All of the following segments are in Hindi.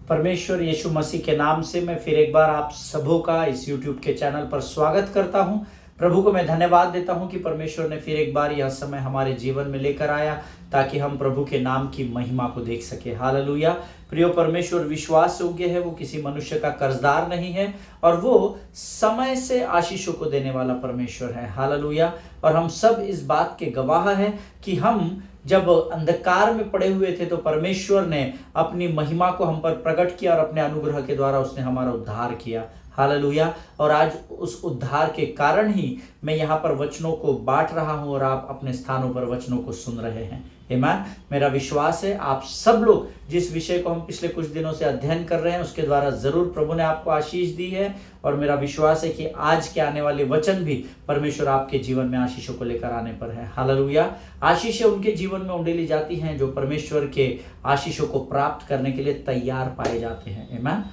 परमेश्वर यीशु मसीह के नाम से मैं फिर एक बार आप सबों का इस YouTube के चैनल पर स्वागत करता हूं। प्रभु को मैं धन्यवाद देता हूं कि परमेश्वर ने फिर एक बार यह समय हमारे जीवन में लेकर आया ताकि हम प्रभु के नाम की महिमा को देख सके। हालेलुया। प्रियो, परमेश्वर विश्वास योग्य है, वो किसी मनुष्य का कर्जदार नहीं है और वो समय से आशीषों को देने वाला परमेश्वर है। हालेलुया। और हम सब इस बात के गवाह हैं कि हम जब अंधकार में पड़े हुए थे तो परमेश्वर ने अपनी महिमा को हम पर प्रकट किया और अपने अनुग्रह के द्वारा उसने हमारा उद्धार किया। हालेलुया। और आज उस उद्धार के कारण ही मैं यहाँ पर वचनों को बांट रहा हूँ और आप अपने स्थानों पर वचनों को सुन रहे हैं। आमीन। मेरा विश्वास है आप सब लोग जिस विषय को हम पिछले कुछ दिनों से अध्ययन कर रहे हैं उसके द्वारा जरूर प्रभु ने आपको आशीष दी है और मेरा विश्वास है कि आज के आने वाले वचन भी परमेश्वर आपके जीवन में आशीषों को लेकर आने पर है। हालेलुया। आशीषें उनके जीवन में उंडेली जाती हैं जो परमेश्वर के आशीषों को प्राप्त करने के लिए तैयार पाए जाते हैं। आमीन।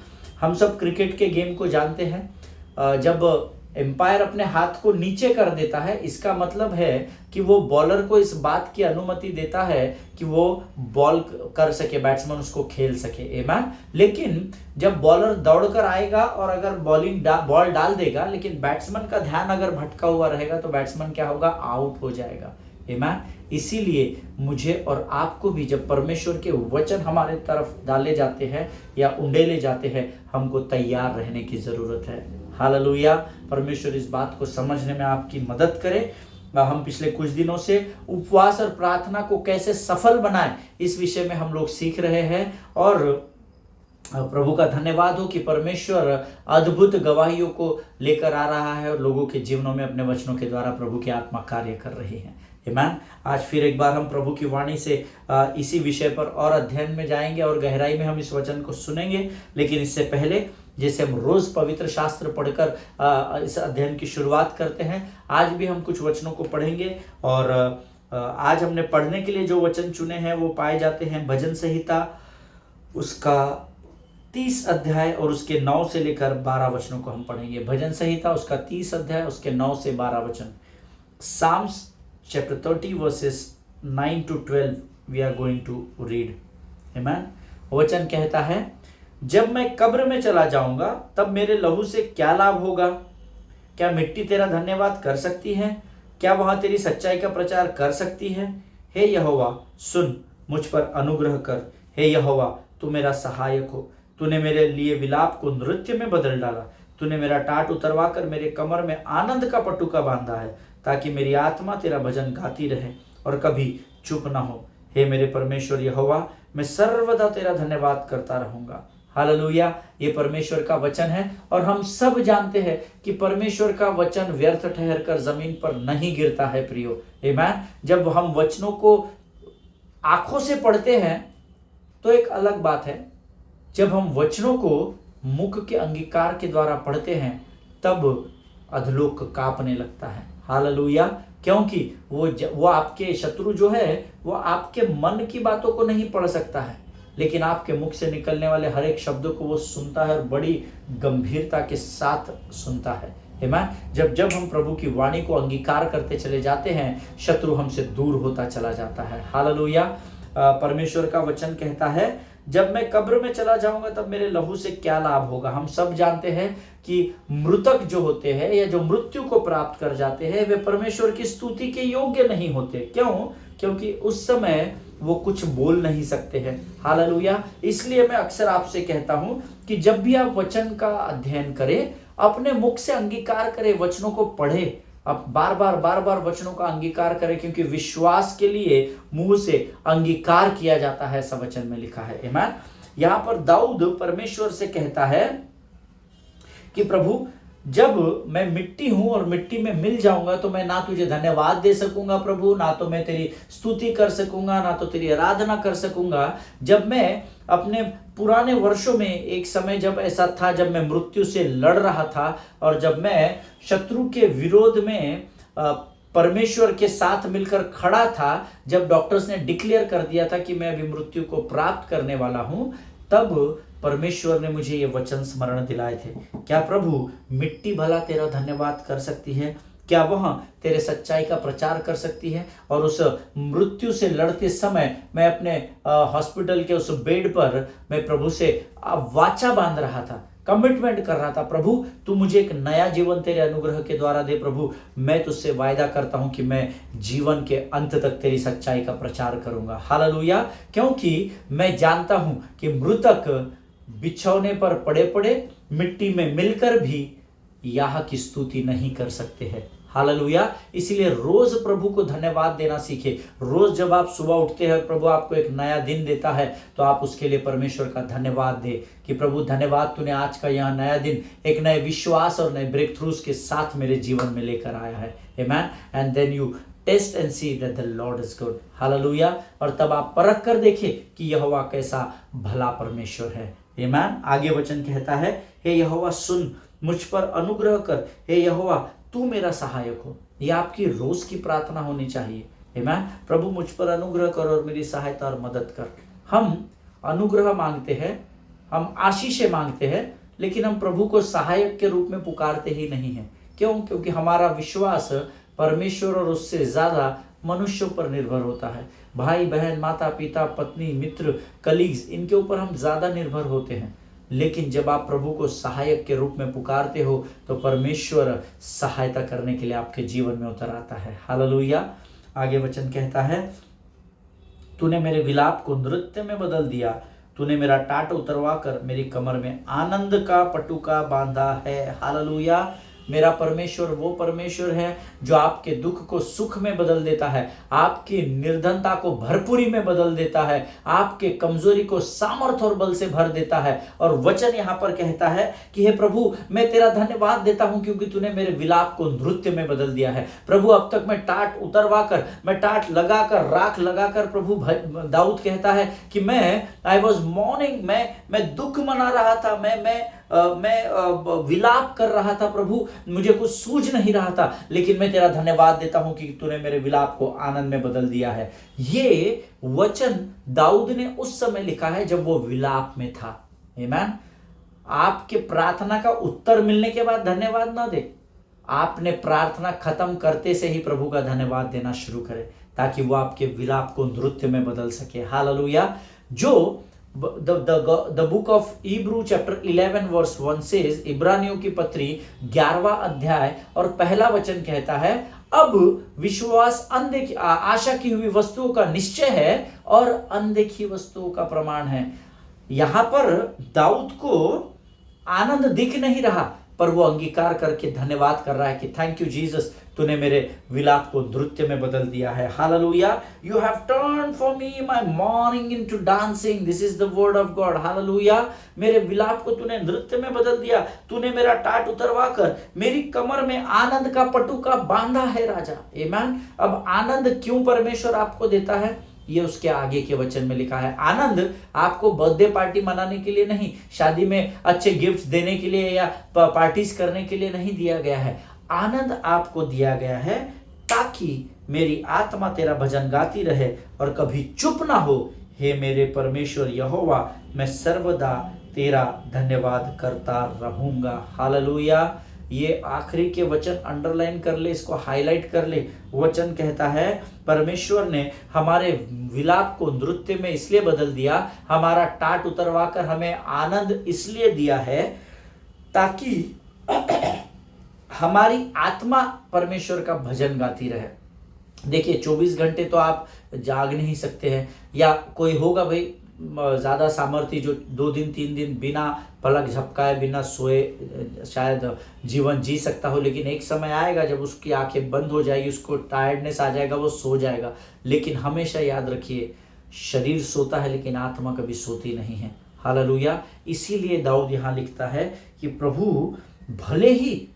हम सब क्रिकेट के गेम को जानते हैं। जब एम्पायर अपने हाथ को नीचे कर देता है इसका मतलब है कि वो बॉलर को इस बात की अनुमति देता है कि वो बॉल कर सके, बैट्समैन उसको खेल सके। आमीन। लेकिन जब बॉलर दौड़कर आएगा और अगर बॉल डाल देगा लेकिन बैट्समैन का ध्यान अगर भटका हुआ रहेगा तो बैट्समैन क्या होगा, आउट हो जाएगा। आमीन। इसीलिए मुझे और आपको भी जब परमेश्वर के वचन हमारे तरफ डाले जाते हैं या उंडेले जाते हैं हमको तैयार रहने की जरूरत है। हालेलुया। परमेश्वर इस बात को समझने में आपकी मदद करे। हम पिछले कुछ दिनों से उपवास और प्रार्थना को कैसे सफल बनाएं इस विषय में हम लोग सीख रहे हैं और प्रभु का धन्यवाद हो कि परमेश्वर अद्भुत गवाहियों को लेकर आ रहा है और लोगों के जीवनों में अपने वचनों के द्वारा प्रभु की आत्मा कार्य कर रही है। आमीन। आज फिर एक बार हम प्रभु की वाणी से इसी विषय पर और अध्ययन में जाएंगे और गहराई में हम इस वचन को सुनेंगे। लेकिन इससे पहले जैसे हम रोज पवित्र शास्त्र पढ़कर इस अध्ययन की शुरुआत करते हैं, आज भी हम कुछ वचनों को पढ़ेंगे और आज हमने पढ़ने के लिए जो वचन चुने हैं वो पाए जाते हैं भजन संहिता उसका 30 अध्याय और उसके 9 से लेकर 12 वचनों को हम पढ़ेंगे। भजन संहिता उसका 30 अध्याय उसके 9 से 12 वचन। Psalms chapter 30 verses 9 to 12 we are going to read. Amen. वचन कहता है, जब मैं कब्र में चला जाऊंगा तब मेरे लहू से क्या लाभ होगा? क्या मिट्टी तेरा धन्यवाद कर सकती है? क्या वहां तेरी सच्चाई का प्रचार कर सकती है? हे यहोवा सुन, मुझ पर अनुग्रह कर। हे यहोवा तू मेरा सहायक हो। तूने मेरे लिए विलाप को नृत्य में बदल डाला। तूने मेरा टाट उतरवा कर मेरे कमर में आनंद का पटुका बांधा है ताकि मेरी आत्मा तेरा भजन गाती रहे और कभी चुप ना हो। हे मेरे परमेश्वर यहोवा, मैं सर्वदा तेरा धन्यवाद करता रहूंगा। हालेलुया। ये परमेश्वर का वचन है और हम सब जानते हैं कि परमेश्वर का वचन व्यर्थ ठहर कर जमीन पर नहीं गिरता है। प्रियो, आमीन। जब हम वचनों को आंखों से पढ़ते हैं तो एक अलग बात है, जब हम वचनों को मुख के अंगीकार के द्वारा पढ़ते हैं तब अधलोक कांपने लगता है। हालेलुया। क्योंकि वो आपके शत्रु जो है वो आपके मन की बातों को नहीं पढ़ सकता है लेकिन आपके मुख से निकलने वाले हर एक शब्दों को वो सुनता है और बड़ी गंभीरता के साथ सुनता है। आमीन। जब हम प्रभु की वाणी को अंगीकार करते चले जाते हैं शत्रु हमसे दूर होता चला जाता है। हालेलुया। परमेश्वर का वचन कहता है, जब मैं कब्र में चला जाऊंगा तब मेरे लहू से क्या लाभ होगा? हम सब जानते हैं कि मृतक जो होते हैं या जो मृत्यु को प्राप्त कर जाते हैं वे परमेश्वर की स्तुति के योग्य नहीं होते। क्यों? क्योंकि उस समय वो कुछ बोल नहीं सकते हैं। हालेलुया। इसलिए मैं अक्सर आपसे कहता हूं कि जब भी आप वचन का अध्ययन करें अपने मुख से अंगीकार करें, वचनों को पढ़े, अब बार बार वचनों का अंगीकार करें क्योंकि विश्वास के लिए मुंह से अंगीकार किया जाता है, ऐसा वचन में लिखा है। आमीन। यहां पर दाऊद परमेश्वर से कहता है कि प्रभु, जब मैं मिट्टी हूं और मिट्टी में मिल जाऊंगा तो मैं ना तुझे धन्यवाद दे सकूंगा प्रभु, ना तो मैं तेरी स्तुति कर सकूंगा, ना तो तेरी आराधना कर सकूंगा। जब मैं अपने पुराने वर्षों में एक समय जब ऐसा था जब मैं मृत्यु से लड़ रहा था और जब मैं शत्रु के विरोध में परमेश्वर के साथ मिलकर खड़ा था, जब डॉक्टर्स ने डिक्लेयर कर दिया था कि मैं अभी मृत्यु को प्राप्त करने वाला हूं, तब परमेश्वर ने मुझे ये वचन स्मरण दिलाए थे। क्या प्रभु मिट्टी भला तेरा धन्यवाद कर सकती है? क्या वह तेरे सच्चाई का प्रचार कर सकती है? और उस मृत्यु से लड़ते समय मैं अपने हॉस्पिटल के उस बेड पर मैं प्रभु से वाचा बांध रहा था, कमिटमेंट कर रहा था, प्रभु तू मुझे एक नया जीवन तेरे अनुग्रह के द्वारा दे। प्रभु मैं तुझसे वायदा करता हूं कि मैं जीवन के अंत तक तेरी सच्चाई का प्रचार करूंगा। हालेलुया। क्योंकि मैं जानता हूं कि मृतक बिछौने पर पड़े पड़े मिट्टी में मिलकर भी यह की स्तुति नहीं कर सकते हैं। हालेलुया। इसलिए रोज प्रभु को धन्यवाद देना सीखे। रोज जब आप सुबह उठते हैं, प्रभु आपको एक नया दिन देता है, तो आप उसके लिए परमेश्वर का धन्यवाद दे कि प्रभु धन्यवाद, तूने आज का यह नया दिन एक नए विश्वास और नए ब्रेक थ्रूज के साथ मेरे जीवन में लेकर आया है। Amen. And then you taste and see that the Lord is good. Hallelujah. और तब आप परख कर देखें कि यहोवा कैसा भला परमेश्वर है। आमेन। आगे वचन कहता है, हे यहोवा सुन, मुझ पर अनुग्रह कर, हे यहोवा तू मेरा सहायक हो। यह आपकी रोज की प्रार्थना होनी चाहिए। आमेन। प्रभु मुझ पर अनुग्रह कर और मेरी सहायता और मदद कर। हम अनुग्रह मांगते हैं, हम आशीषें मांगते हैं, लेकिन हम प्रभु को सहायक के रूप में पुकारते ही नहीं हैं। क्यों? क्योंकि हमारा विश्वास परमेश्वर और उससे ज्यादा मनुष्यों पर निर्भर होता है। भाई बहन, माता पिता, पत्नी, मित्र, कलीग्स, इनके ऊपर हम ज्यादा निर्भर होते हैं। लेकिन जब आप प्रभु को सहायक के रूप में पुकारते हो तो परमेश्वर सहायता करने के लिए आपके जीवन में उतर आता है। हालेलुया। आगे वचन कहता है, तूने मेरे विलाप को नृत्य में बदल दिया, तूने मेरा टाट उतरवा कर मेरी कमर में आनंद का पटुका बांधा है। हालेलुया। मेरा परमेश्वर वो परमेश्वर है जो आपके दुख को सुख में बदल देता है, आपकी निर्धनता को भरपूरी में बदल देता है, आपके कमजोरी को सामर्थ और बल से भर देता है। और वचन यहाँ पर कहता है कि हे प्रभु, मैं तेरा धन्यवाद देता हूं क्योंकि तूने मेरे विलाप को नृत्य में बदल दिया है। प्रभु अब तक मैं टाट उतरवा कर, मैं टाट लगाकर, राख लगाकर, प्रभु दाऊद कहता है कि आई वॉज मॉर्निंग, मैं दुख मना रहा था, मैं विलाप कर रहा था। प्रभु मुझे कुछ सूझ नहीं रहा था, लेकिन मैं तेरा धन्यवाद देता हूं कि तूने मेरे विलाप को आनंद में बदल दिया है। ये वचन दाऊद ने उस समय लिखा है जब वो विलाप में था। आमीन। आपके प्रार्थना का उत्तर मिलने के बाद धन्यवाद ना दे, आपने प्रार्थना खत्म करते से ही प्रभु का धन्यवाद देना शुरू करें, ताकि वो आपके विलाप को नृत्य में बदल सके। हालेलुया। जो the book of Hebrew chapter 11 verse 1 says, इब्रानियों की पत्री 11वां अध्याय और पहला वचन कहता है, अब विश्वास आशा की हुई वस्तुओं का निश्चय है और अनदेखी वस्तुओं का प्रमाण है। यहां पर दाऊद को आनंद दिख नहीं रहा, पर वो अंगीकार करके धन्यवाद कर रहा है कि थैंक यू जीसस, तूने मेरे विलाप को नृत्य में बदल दिया है। Hallelujah. You have turn for me my morning into dancing, this is the word of God. Hallelujah. मेरे विलाप को तूने नृत्य में बदल दिया, तूने मेरा टाट उतरवा कर मेरी कमर में आनंद का पटुका बांधा है राजा। आमीन। अब आनंद क्यों परमेश्वर आपको देता है, ये उसके आगे के वचन में लिखा है। आनंद आपको बर्थडे पार्टी मनाने के लिए नहीं, शादी में अच्छे गिफ्ट्स देने के लिए या पार्टीज करने के लिए नहीं दिया गया है। आनंद आपको दिया गया है ताकि मेरी आत्मा तेरा भजन गाती रहे और कभी चुप ना हो। हे मेरे परमेश्वर यहोवा, मैं सर्वदा तेरा धन्यवाद करता रहूंगा। हालेलुया। ये आखिरी के वचन अंडरलाइन कर ले, इसको हाईलाइट कर ले। वचन कहता है, परमेश्वर ने हमारे विलाप को नृत्य में इसलिए बदल दिया, हमारा टाट उतरवाकर हमें आनंद इसलिए दिया है ताकि हमारी आत्मा परमेश्वर का भजन गाती रहे। देखिए 24 घंटे तो आप जाग नहीं सकते हैं, या कोई होगा भाई ज्यादा सामर्थ्य जो 2 दिन 3 दिन बिना पलक झपकाए, बिना सोए शायद जीवन जी सकता हो, लेकिन एक समय आएगा जब उसकी आंखें बंद हो जाएगी, उसको टायर्डनेस आ जाएगा, वो सो जाएगा। लेकिन हमेशा याद रखिए, शरीर सोता है लेकिन आत्मा कभी सोती नहीं है। हालेलुया। इसीलिए दाऊद यहाँ लिखता है कि प्रभु भले ही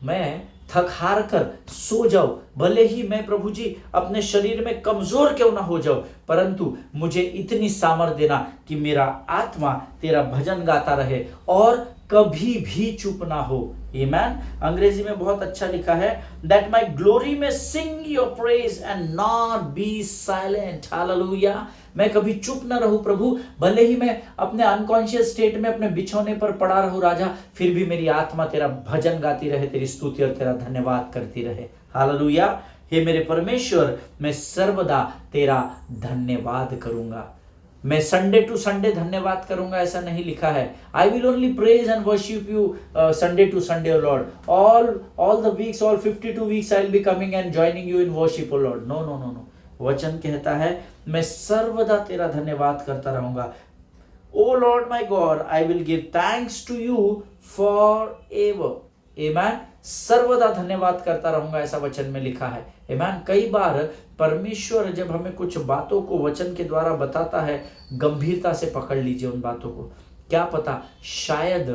मैं थक हार कर सो जाऊं, भले ही मैं प्रभु जी अपने शरीर में कमजोर क्यों ना हो जाऊं, परंतु मुझे इतनी सामर्थ देना कि मेरा आत्मा तेरा भजन गाता रहे और कभी भी चुप ना हो। आमीन। अंग्रेजी में बहुत अच्छा लिखा है, that my glory may sing your praise and not be silent. Hallelujah. मैं कभी चुप ना रहूं प्रभु, भले ही मैं अपने अनकॉन्शियस स्टेट में अपने बिछौने पर पड़ा रहूं राजा, फिर भी मेरी आत्मा तेरा भजन गाती रहे, तेरी स्तुति और तेरा धन्यवाद करती रहे। हालेलुया। हे मेरे परमेश्वर, मैं सर्वदा तेरा धन्यवाद करूंगा। मैं संडे टू संडे धन्यवाद करूंगा ऐसा नहीं लिखा है। I will only praise and worship you Sunday to Sunday, O Lord. All the weeks, all 52 weeks I will be coming and joining you in worship, O Lord. No no no no. वचन कहता है मैं सर्वदा तेरा धन्यवाद करता रहूंगा। O Lord my God, I will give thanks to you for ever. Amen. सर्वदा धन्यवाद करता रहूंगा ऐसा वचन में लिखा है। आमेन। कई बार परमेश्वर जब हमें कुछ बातों को वचन के द्वारा बताता है, गंभीरता से पकड़ लीजिए उन बातों को। क्या पता शायद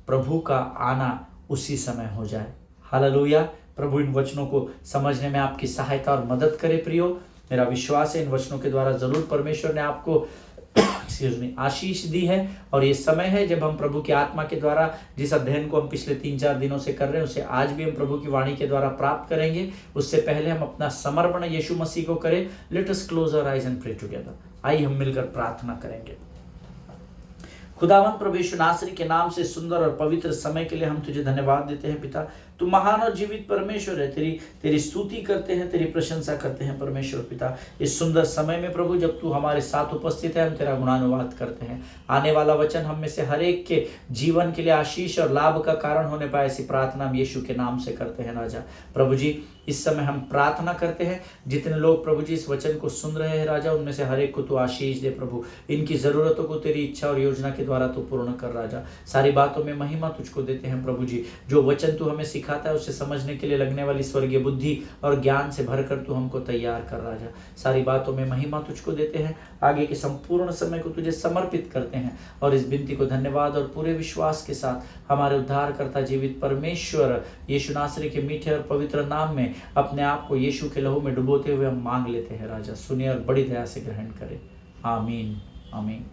प्रभु का आना उसी समय हो जाए। हालेलुया। प्रभु इन वचनों को समझने में आपकी सहायता और मदद करे। प्रियो, मेरा विश्वास है इन वचनों के द्वारा जरूर परमेश्वर ने आपको आशीष दी है। और ये समय है जब हम प्रभु की आत्मा के द्वारा जिस अध्ययन को हम पिछले 3-4 दिनों से कर रहे हैं, उसे आज भी हम प्रभु की वाणी के द्वारा प्राप्त करेंगे। उससे पहले हम अपना समर्पण यीशु मसीह को करें। Let us close our eyes and pray together. आइए हम मिलकर प्रार्थना करेंगे। खुदावन प्रभु यीशु नासरी के नाम से सुंदर और पवित्र समय के लिए हम तुझे धन्यवाद देते हैं पिता। तू महान और जीवित परमेश्वर है। तेरी स्तुति करते हैं, तेरी प्रशंसा करते हैं परमेश्वर पिता। इस सुंदर समय में प्रभु जब तू हमारे साथ उपस्थित है, हम तेरा गुणानुवाद करते हैं। आने वाला वचन हम में से हर एक के जीवन के लिए आशीष और लाभ का कारण होने पाए, ऐसी प्रार्थना हम यीशु के नाम से करते हैं राजा। प्रभु जी, इस समय हम प्रार्थना करते हैं, जितने लोग प्रभु जी इस वचन को सुन रहे हैं राजा, उनमें से हर एक को तू आशीष दे प्रभु। इनकी जरूरतों को तेरी इच्छा और योजना के द्वारा तू पूर्ण कर राजा। सारी बातों में महिमा तुझको देते हैं प्रभु जी। जो वचन तू हमें सिखाता है उसे समझने के लिए लगने वाली स्वर्गीय बुद्धि और ज्ञान से भरकर तू हमको तैयार कर राजा। सारी बातों में महिमा तुझको देते हैं। आगे के संपूर्ण समय को तुझे समर्पित करते हैं और इस विनती को धन्यवाद और पूरे विश्वास के साथ हमारे उद्धारकर्ता जीवित परमेश्वर यीशु नासरी के मीठे और पवित्र नाम में अपने आप को यीशु के लहू में डुबोते हुए हम मांग लेते हैं राजा। सुनिए और बड़ी दया से ग्रहण करें। आमीन आमीन।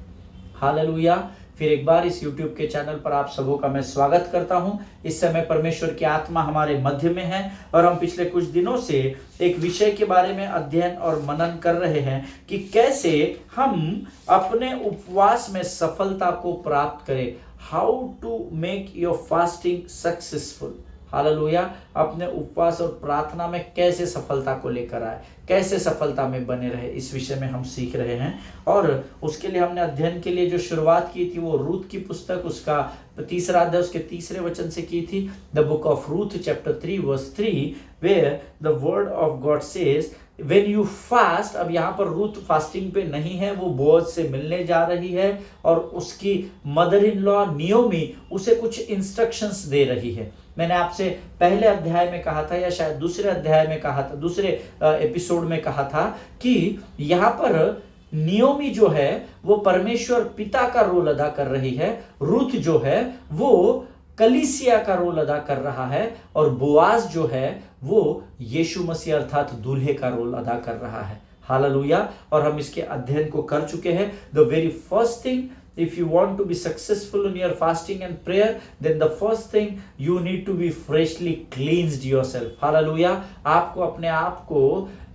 हालेलुया। फिर एक बार इस YouTube के चैनल पर आप सबों का मैं स्वागत करता हूं। इस समय परमेश्वर की आत्मा हमारे मध्य में है और हम पिछले कुछ दिनों से एक विषय के बारे में अध्ययन और मनन कर रहे हैं कि कैसे हम अपने उपवास में सफलता को प्राप्त करें। How to make your fasting successful. Hallelujah. अपने उपवास और प्रार्थना में कैसे सफलता को लेकर आए, कैसे सफलता में बने रहे, इस विषय में हम सीख रहे हैं। और उसके लिए हमने अध्ययन के लिए जो शुरुआत की थी वो रूथ की पुस्तक, उसका 3रा अध्याय उसके 3रे वचन से की थी। The book of Ruth chapter 3 verse 3 where the word of God says when you fast. अब यहाँ पर रूथ फास्टिंग पे नहीं है, वो बोअज से मिलने जा रही है और उसकी मदर इन लॉ नियोमी उसे कुछ इंस्ट्रक्शंस दे रही है। मैंने आपसे पहले अध्याय में कहा था या शायद दूसरे अध्याय में कहा था, दूसरे एपिसोड में कहा था कि यहाँ पर नियोमी जो है वो परमेश्वर पिता का रोल अदा कर रही है, रूथ जो है वो कलीसिया का रोल अदा कर रहा है और बोआज जो है वो यीशु मसीह अर्थात दूल्हे का रोल अदा कर रहा है। हालेलुया। और हम इसके अध्ययन को कर चुके हैं। The very first thing, if you want to be successful in your fasting and prayer, then the first thing you need to be freshly cleansed yourself. Hallelujah. आपको अपने आप को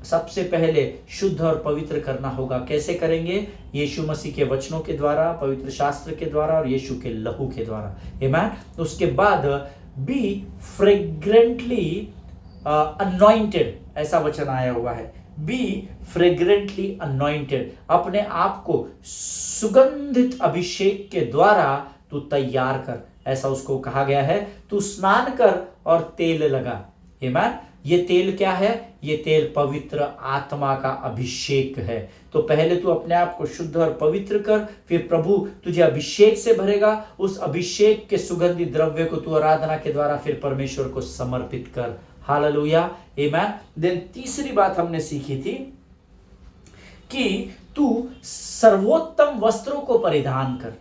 सबसे पहले शुद्ध और पवित्र करना होगा। कैसे करेंगे? यीशु मसीह के वचनों के द्वारा, पवित्र शास्त्र के द्वारा और यीशु के लहू के द्वारा। आमेन। उसके बाद बी फ्रेग्रेंटली अनॉइंटेड, ऐसा वचन आया हुआ है। बी फ्रेग्रेंटली अनॉइंटेड, अपने आप को सुगंधित अभिषेक के द्वारा तू तैयार कर, ऐसा उसको कहा गया है। तू स्नान कर और तेल लगा। आमीन। ये तेल क्या है? ये तेल पवित्र आत्मा का अभिषेक है। तो पहले तू अपने आप को शुद्ध और पवित्र कर, फिर प्रभु तुझे अभिषेक से भरेगा। उस अभिषेक के सुगंधी द्रव्य को तू आराधना के द्वारा फिर परमेश्वर को समर्पित कर। हालेलुया। आमीन। देन तीसरी बात हमने सीखी थी कि तू सर्वोत्तम वस्त्रों को परिधान कर,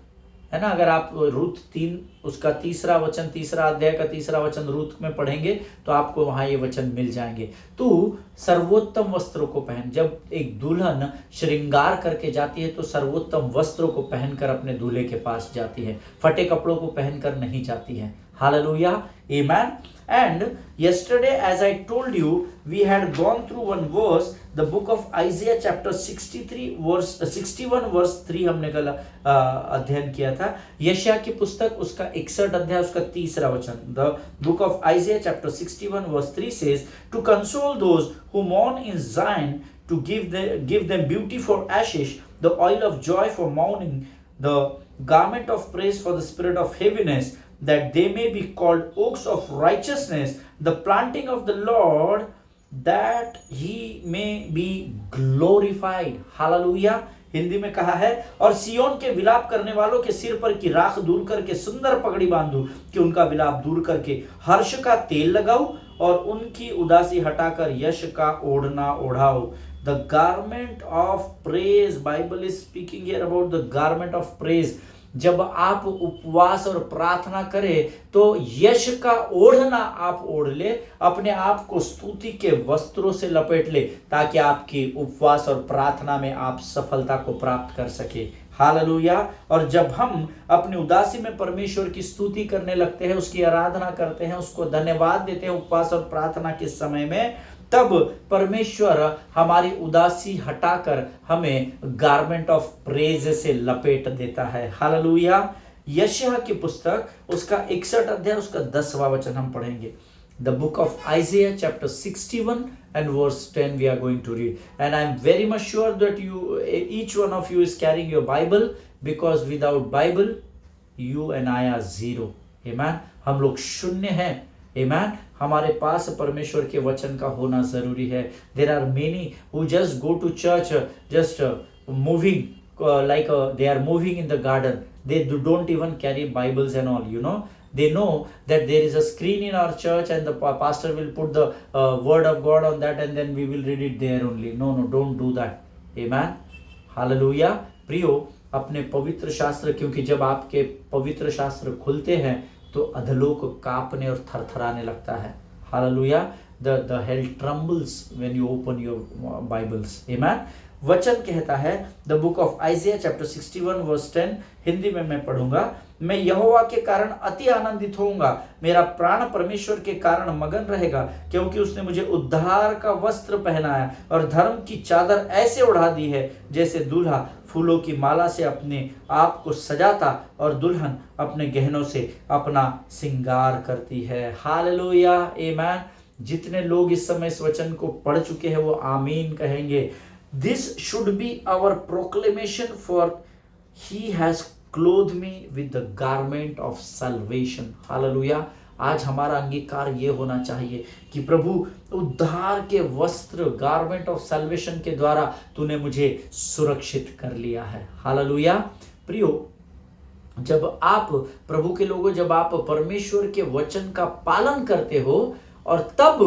है ना। अगर आप रूथ 3 उसका 3रा वचन, 3रा अध्याय का 3रा वचन रूथ में पढ़ेंगे तो आपको वहां ये वचन मिल जाएंगे। तू सर्वोत्तम वस्त्रों को पहन। जब एक दुल्हन श्रृंगार करके जाती है तो सर्वोत्तम वस्त्रों को पहनकर अपने दूल्हे के पास जाती है, फटे कपड़ों को पहनकर नहीं जाती है। Hallelujah. Amen. And yesterday, as I told you, we had gone through one verse, the book of Isaiah chapter 63 verse 61 verse 3 हमने कल अध्ययन किया था। यशायाह की पुस्तक उसका 61 अध्याय उसका 3रा वचन। The book of Isaiah chapter 61 verse 3 says, to console those who mourn in Zion, to give them beauty for ashes, the oil of joy for mourning, the garment of praise for the spirit of heaviness, that they may be called oaks of righteousness, the planting of the Lord, that he may be glorified. Hallelujah. Hindi में कहा है, और सियोन के विलाप करने वालों के सिर पर की राख दूर करके सुंदर पगड़ी बांधू, कि उनका विलाप दूर करके हर्ष का तेल लगाऊं और उनकी उदासी हटाकर यश का ओढ़ना ओढ़ाओ। The garment of praise, Bible is speaking here about the garment of praise. जब आप उपवास और प्रार्थना करें तो यश का ओढ़ना आप ओढ़ ले, अपने आप को स्तुति के वस्त्रों से लपेट ले, ताकि आपकी उपवास और प्रार्थना में आप सफलता को प्राप्त कर सके। हालेलुया। और जब हम अपनी उदासी में परमेश्वर की स्तुति करने लगते हैं, उसकी आराधना करते हैं, उसको धन्यवाद देते हैं उपवास और प्रार्थना के समय में, तब परमेश्वर हमारी उदासी हटाकर हमें गारमेंट ऑफ प्रेज से लपेट देता है। हालेलुया। यशायाह की पुस्तक उसका 61 अध्याय उसका 10वां वचन हम पढ़ेंगे। The book of Isaiah chapter 61 and verse 10 we are going to read. And I am very much sure that each one of you is carrying your Bible, because without Bible you and I are zero. Amen. हम लोग शून्य हैं। Amen. हमारे पास परमेश्वर के वचन का होना जरूरी है। There are many who just go to church just moving like they are moving in the garden. They don't even carry Bibles and all, you know. They know that there is a screen in our church and the pastor will put the word of God on that and then we will read it there only. No, don't do that. Amen. Hallelujah. प्रियो, अपने पवित्र शास्त्र, क्योंकि जब आपके पवित्र शास्त्र खुलते हैं तो अधलोक कांपने और थरथराने लगता है। Hallelujah. The hell trembles when you open your Bibles. Amen. वचन कहता है, the book of Isaiah chapter 61 verse 10, Hindi में मैं पढ़ूंगा। मैं यहोवा के कारण अति आनंदित होऊंगा, मेरा प्राण परमेश्वर के कारण मगन रहेगा, क्योंकि उसने मुझे उद्धार का वस्त्र पहनाया और धर्म की चादर ऐसे उड़ा दी है, जैसे दूल्हा फूलों की माला से अपने आप को सजाता और दुल्हन अपने गहनों से अपना श्रृंगार करती है। हालेलुया। आमीन। जितने लोग इस समय इस वचन को पढ़ चुके हैं वो आमीन कहेंगे। This should be our proclamation, for he has clothed me with the garment of salvation. Hallelujah. आज हमारा अंगीकार ये होना चाहिए कि प्रभु उद्धार के वस्त्र गारमेंट ऑफ सल्वेशन के द्वारा तूने मुझे सुरक्षित कर लिया है। हालेलुया। प्रियो, जब आप प्रभु के लोगों, जब आप परमेश्वर के वचन का पालन करते हो, और तब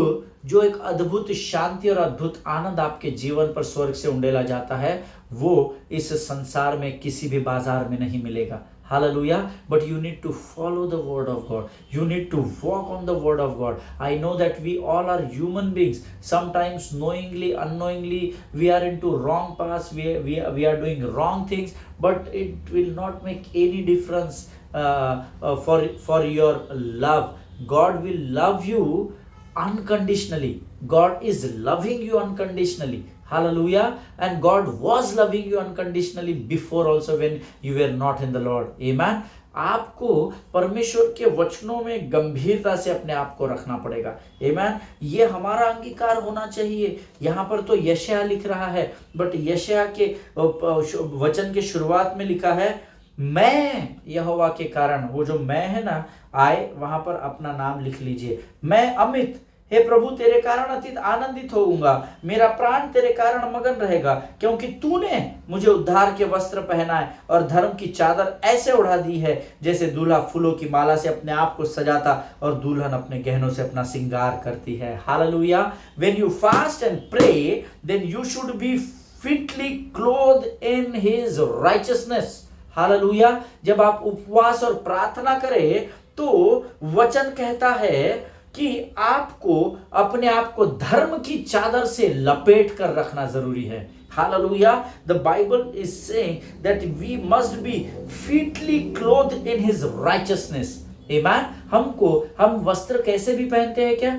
जो एक अद्भुत शांति और अद्भुत आनंद आपके जीवन पर स्वर्ग से उंडेला जाता है, वो इस संसार में किसी भी बाजार में नहीं मिलेगा। Hallelujah. But you need to follow the word of God. You need to walk on the word of God. I know that we all are human beings. Sometimes knowingly, unknowingly, we are into wrong paths. We are doing wrong things. But it will not make any difference for your love. God will love you unconditionally. God is loving you unconditionally. Hallelujah. And God was loving you unconditionally before also when you were not in the Lord. Amen. आपको परमेश्वर के वचनों में गंभीरता से अपने आप को रखना पड़ेगा। Amen. ये हमारा अंगीकार होना चाहिए। यहाँ पर तो यशायाह लिख रहा है, बट यशायाह के वचन के शुरुआत में लिखा है, मैं यहोवा के कारण, वो जो मैं है ना, आए वहां पर अपना नाम लिख लीजिए। मैं अमित, हे प्रभु तेरे कारण अति आनंदित होऊंगा, मेरा प्राण तेरे कारण मगन रहेगा, क्योंकि तूने मुझे उद्धार के वस्त्र पहनाए और धर्म की चादर ऐसे उड़ा दी है, जैसे दूल्हा फूलों की माला से अपने आप को सजाता और दुल्हन अपने गहनों से अपना श्रृंगार करती है। Hallelujah. When you fast and pray, then you should be fitly clothed in his righteousness. Hallelujah. जब आप उपवास और प्रार्थना करें तो वचन कहता है कि आपको अपने आप को धर्म की चादर से लपेट कर रखना जरूरी है। Hallelujah. The Bible is saying that we must be fitly clothed in his righteousness. ईमान, हम वस्त्र कैसे भी पहनते हैं क्या?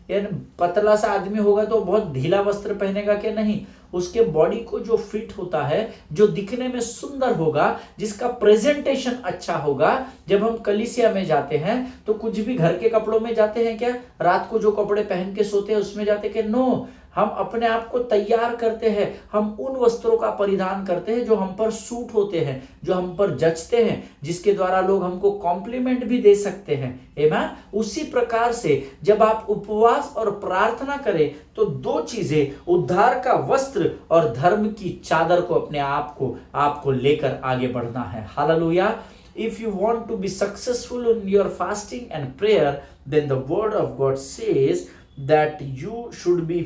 यानी पतला सा आदमी होगा तो बहुत ढीला वस्त्र पहनेगा क्या? नहीं, उसके बॉडी को जो फिट होता है, जो दिखने में सुंदर होगा, जिसका प्रेजेंटेशन अच्छा होगा। जब हम कलीसिया में जाते हैं तो कुछ भी घर के कपड़ों में जाते हैं क्या? रात को जो कपड़े पहन के सोते हैं उसमें जाते हैं क्या? नो, हम अपने आप को तैयार करते हैं। हम उन वस्त्रों का परिधान करते हैं जो हम पर सूट होते हैं, जो हम पर जचते हैं, जिसके द्वारा लोग हमको कॉम्प्लीमेंट भी दे सकते हैं। आमीन। उसी प्रकार से जब आप उपवास और प्रार्थना करें तो दो चीजें, उद्धार का वस्त्र और धर्म की चादर को अपने आपको लेकर आगे बढ़ना है। Hallelujah. If you want to be successful in your fasting and prayer, then the word of God says that you should be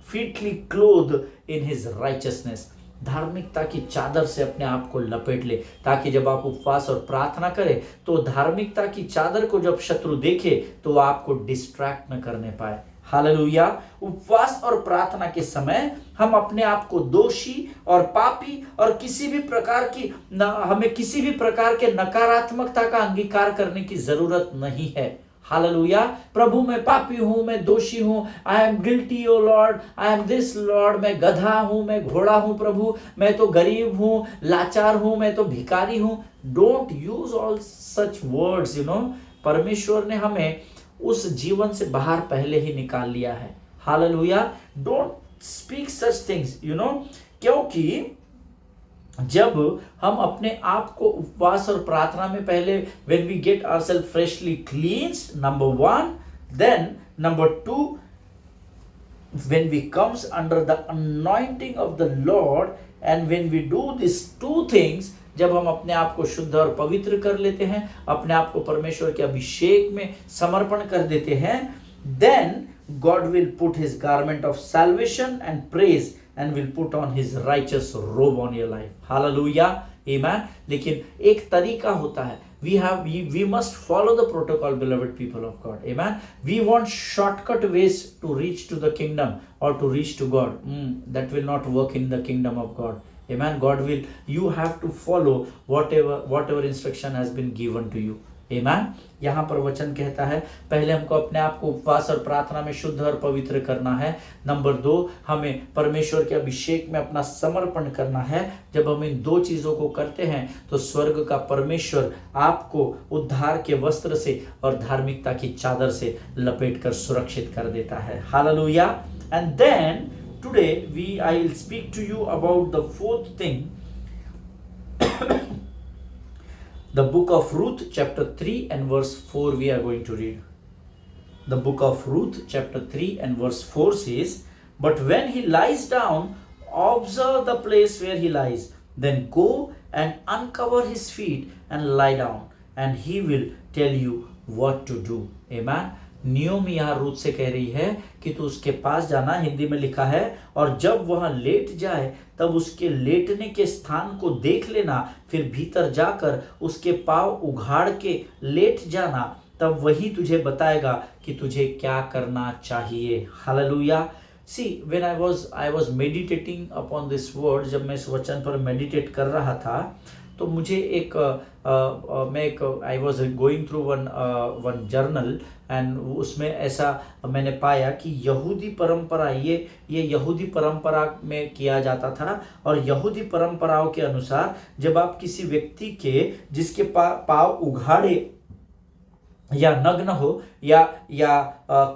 fitly clothed in his righteousness. धार्मिकता की चादर से अपने आप को लपेट ले, ताकि जब आप उपवास और प्रार्थना करें तो धार्मिकता की चादर को जब शत्रु देखे तो आपको डिस्ट्रैक्ट न करने पाए। हालेलुया। उपवास और प्रार्थना के समय हम अपने आप को दोषी और पापी और हमें किसी भी प्रकार के नकारात्मकता का अंगीकार करने की जरूरत नहीं है। हालेलुया। प्रभु मैं पापी हूं, मैं दोषी हूं, I am guilty O Lord, I am this Lord, मैं गधा हूं, मैं घोड़ा हूं प्रभु, मैं तो गरीब हूं, लाचार हूं, मैं तो भिखारी हूं। Don't use all such words. परमेश्वर ने हमें उस जीवन से बाहर पहले ही निकाल लिया है। Hallelujah. Don't speak such things, क्योंकि जब हम अपने आप को उपवास और प्रार्थना में पहले when we get ourselves freshly cleansed, number 1, then number 2, when we comes under the anointing of the Lord, and when we do these two things, जब हम अपने आप को शुद्ध और पवित्र कर लेते हैं, अपने आप को परमेश्वर के अभिषेक में समर्पण कर देते हैं, then God will put his garment of salvation and praise and will put on his righteous robe on your life. Hallelujah. Amen. लेकिन एक तरीका होता है. We must follow the protocol, beloved people of God. Amen. We want shortcut ways to reach to the kingdom or to reach to God. That will not work in the kingdom of God. Amen. You have to follow whatever instruction has been given to you. Amen. यहाँ पर वचन कहता है पहले हमको अपने आप को उपवास और प्रार्थना में शुद्ध और पवित्र करना है। नंबर 2, हमें परमेश्वर के अभिषेक में अपना समर्पण करना है। जब हम इन दो चीजों को करते हैं तो स्वर्ग का परमेश्वर आपको उद्धार के वस्त्र से और धार्मिकता की चादर से लपेट कर सुरक्षित कर देता है। Hallelujah. And then today I will speak to you about the fourth thing. The book of Ruth chapter 3 and verse 4 we are going to read. The book of Ruth chapter 3 and verse 4 says, "But when he lies down, observe the place where he lies, then go and uncover his feet and lie down, and he will tell you what to do." Amen. Naomi यहाँ रूथ से कह रही है कि तू उसके पास जाना, हिंदी में लिखा है, और जब वह लेट जाए तब उसके लेटने के स्थान को देख लेना, फिर भीतर जाकर उसके पांव उघाड़ के लेट जाना, तब वही तुझे बताएगा कि तुझे क्या करना चाहिए। Hallelujah. See, when I was meditating upon this word, जब मैं इस वचन पर मेडिटेट कर रहा था तो मुझे I was going through one journal, and उसमें ऐसा मैंने पाया कि यहूदी परंपरा ये यहूदी परंपरा में किया जाता था, और यहूदी परंपराओं के अनुसार जब आप किसी व्यक्ति के जिसके पाँव उघाड़े या नग्न हो या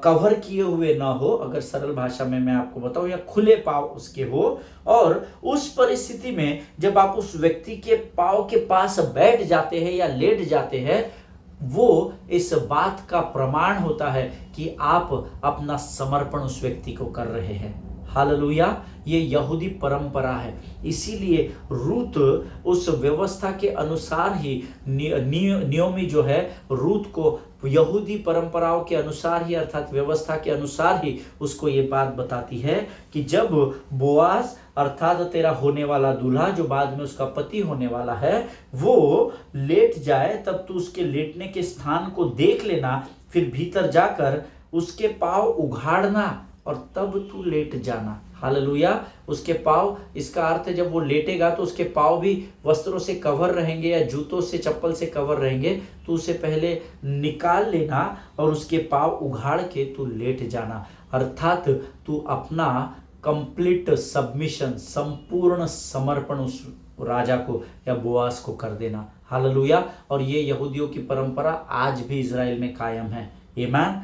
कवर किए हुए ना हो, अगर सरल भाषा में मैं आपको बताऊं, या खुले पाँव उसके हो, और उस परिस्थिति में जब आप उस व्यक्ति के पाँव के पास बैठ जाते हैं या लेट जाते हैं, वो इस बात का प्रमाण होता है कि आप अपना समर्पण उस व्यक्ति को कर रहे हैं। हालेलुया। ये यहूदी परंपरा है, इसीलिए रूत उस व्यवस्था के अनुसार ही नियोमी जो है रूत को यहूदी परंपराओं के अनुसार ही, अर्थात व्यवस्था के अनुसार ही उसको ये बात बताती है कि जब बोआज अर्थात तेरा होने वाला दूल्हा, जो बाद में उसका पति होने वाला है, वो लेट जाए तब तू उसके लेटने के स्थान को देख लेना, फिर भीतर जाकर उसके पाँव उघाड़ना, और तब तू लेट जाना। हालेलुया। उसके पाँव, इसका अर्थ है जब वो लेटेगा तो उसके पाँव भी वस्त्रों से कवर रहेंगे या जूतों से, चप्पल से कवर रहेंगे। तो उसे पहले निकाल लेना और उसके पाँव उघाड़ के तू लेट जाना, अर्थात तू अपना कंप्लीट सबमिशन, संपूर्ण समर्पण उस राजा को या बोआस को कर देना। हालेलुया। और ये यहूदियों की परंपरा आज भी इजराइल में कायम है। आमीन।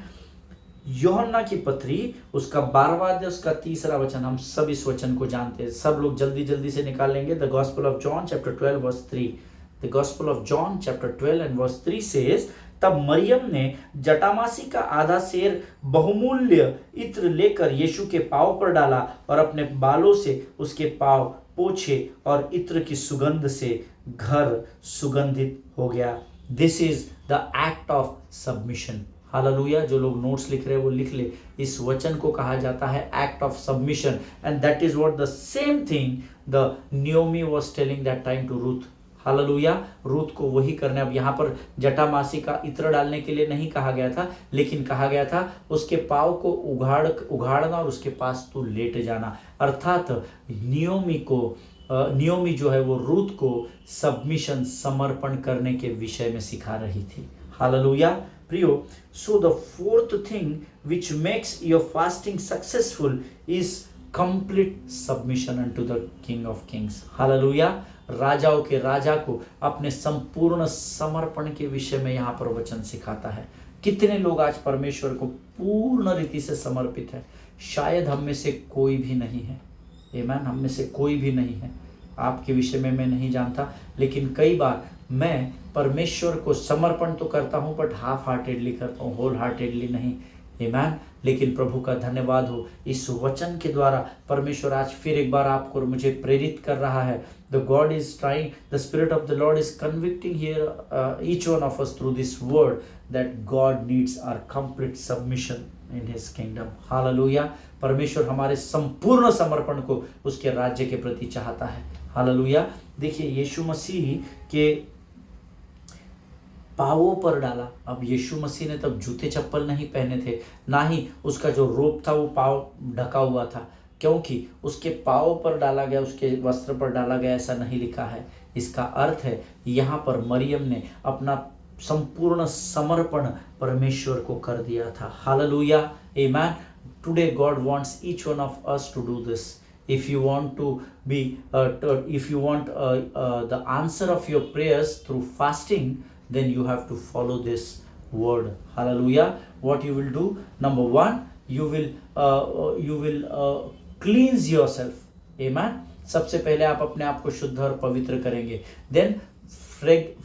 यूहन्ना की पत्री उसका 12वां अध्याय उसका 3रा वचन, हम सब इस वचन को जानते हैं, सब लोग जल्दी जल्दी से निकाल लेंगे। The gospel of John chapter 12 verse 3। The gospel of John chapter 12 and verse 3 says, तब मरियम ने जटामासी का आधा सेर बहुमूल्य इत्र लेकर यीशु के पांव पर डाला और अपने बालों से उसके पांव पोछे और इत्र की सुगंध से घर सुगंधित हो गया। This is the act of submission. Hallelujah. जो लोग नोट्स लिख रहे हैं वो लिख ले, इस वचन को कहा जाता है act of submission, and that is what the same thing the Naomi was telling that time to Ruth. Hallelujah. Ruth को वही करना। अब यहाँ पर जटामासी का इत्र डालने के लिए नहीं कहा गया था, लेकिन कहा गया था उसके पाँव को उघाड़ना और उसके पास तू लेट जाना, अर्थात नियोमी जो है वो रूथ को सबमिशन, समर्पण करने के विषय में सिखा रही थी। हालेलुया। प्रियो, so the fourth thing which makes your fasting successful is complete submission unto the king of Kings. Hallelujah. राजाओं के राजा को अपने संपूर्ण समर्पण के विषय में यहाँ पर वचन सिखाता है। कितने लोग आज परमेश्वर को पूर्ण रीति से समर्पित है? शायद हम में से कोई भी नहीं है। आमीन। हम में से कोई भी नहीं है। आपके विषय में मैं नहीं जानता, लेकिन कई बार मैं परमेश्वर को समर्पण तो करता हूँ बट हाफ हार्टेडली करता हूँ, होल हार्टेडली नहीं। आमीन। लेकिन प्रभु का धन्यवाद हो, इस वचन के द्वारा परमेश्वर आज फिर एक बार आपको और मुझे प्रेरित कर रहा है। The God is trying, the spirit of the Lord is convicting here each one of us through this word that God needs our complete submission in his kingdom. Hallelujah. परमेश्वर हमारे संपूर्ण समर्पण को उसके राज्य के प्रति चाहता है। हालेलुया। देखिए, यीशु मसीह के पाँवों पर डाला। अब यीशु मसीह ने तब जूते चप्पल नहीं पहने थे, ना ही उसका जो रोब था वो पाँव ढका हुआ था, क्योंकि उसके पाँव पर डाला गया, उसके वस्त्र पर डाला गया, ऐसा नहीं लिखा है। इसका अर्थ है यहाँ पर मरियम ने अपना संपूर्ण समर्पण परमेश्वर को कर दिया था। Hallelujah. Amen. Today God wants each one of us to do this. If you want to be if you want the answer of your prayers through fasting, then you have to follow this word. Hallelujah. What you will do? Number one, you will cleanse yourself. Amen. सबसे पहले आप अपने आप को शुद्ध और पवित्र करेंगे. Then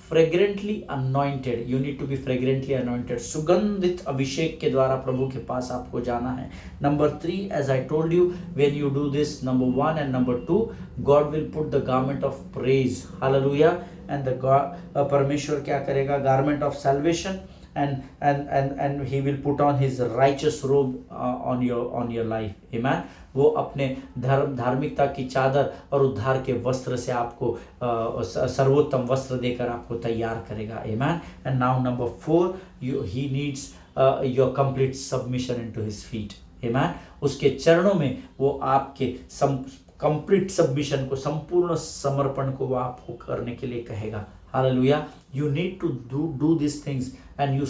fragrantly anointed. You need to be fragrantly anointed. सुगंधित अभिषेक के द्वारा प्रभु के पास आपको जाना है. Number 3, as I told you, when you do this, number 1 and number 2, God will put the garment of praise. Hallelujah. And the God, परमेश्वर क्या करेगा? Garment of salvation, and he will put on his righteous robe on your life. Amen. वो अपने धार्मिकता की चादर और उद्धार के वस्त्र से आपको सर्वोत्तम वस्त्र देकर आपको तैयार करेगा। Amen. And now number 4, he needs your complete submission into his feet. Amen. उसके चरणों में वो आपके कंप्लीट सबमिशन को, संपूर्ण समर्पण को वो आपको करने के लिए कहेगा। Hallelujah. You need to do these things, and you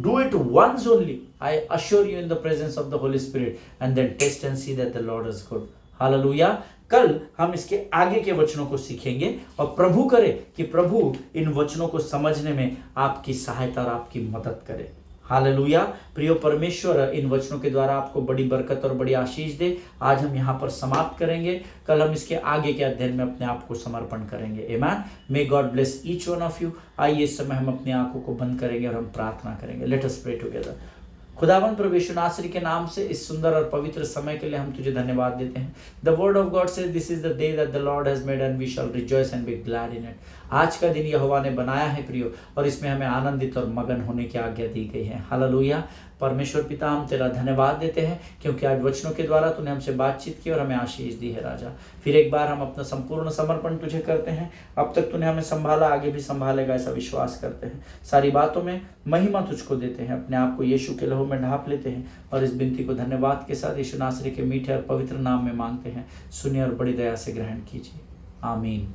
do it once only. I assure you in the presence of the Holy Spirit, and then test and see that the Lord is good. Hallelujah. कल हम इसके आगे के वचनों को सीखेंगे और प्रभु करे कि प्रभु इन वचनों को समझने में आपकी सहायता और आपकी मदद करे। हालेलुया। प्रियो, परमेश्वर इन वचनों के द्वारा आपको बड़ी बरकत और बड़ी आशीष दे। आज हम यहाँ पर समाप्त करेंगे, कल हम इसके आगे के अध्ययन में अपने आप को समर्पण करेंगे। आमीन। May God bless each one of you. आइए इस समय हम अपनी आंखों को बंद करेंगे और हम प्रार्थना करेंगे। Let us pray together. खुदावन प्रभु यीशु नासरी के नाम से इस सुंदर और पवित्र समय के लिए हम तुझे धन्यवाद देते हैं। The word of God says this is the day that the Lord has made and we shall rejoice and be glad in it. आज का दिन यहोवा ने बनाया है प्रियो, और इसमें हमें आनंदित और मगन होने की आज्ञा दी गई है। हालेलुया। परमेश्वर पिता, हम तेरा धन्यवाद देते हैं क्योंकि आज वचनों के द्वारा तूने हमसे बातचीत की और हमें आशीष दी है। राजा, फिर एक बार हम अपना संपूर्ण समर्पण तुझे करते हैं। अब तक तूने हमें संभाला, आगे भी संभालेगा, ऐसा विश्वास करते हैं। सारी बातों में महिमा तुझको देते हैं। अपने आप को यीशु के लहू में ढांप लेते हैं और इस विनती को धन्यवाद के साथ यीशु नासरी के मीठे और पवित्र नाम में मांगते हैं। सुनिए और बड़ी दया से ग्रहण कीजिए, आमीन।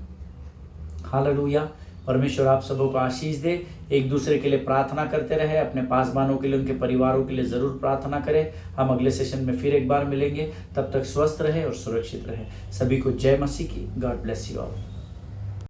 हालेलुया। परमेश्वर आप सबों को आशीष दे। एक दूसरे के लिए प्रार्थना करते रहे, अपने पासवानों के लिए, उनके परिवारों के लिए जरूर प्रार्थना करें। हम अगले सेशन में फिर एक बार मिलेंगे, तब तक स्वस्थ रहे और सुरक्षित रहे। सभी को जय मसीह की। God bless you all.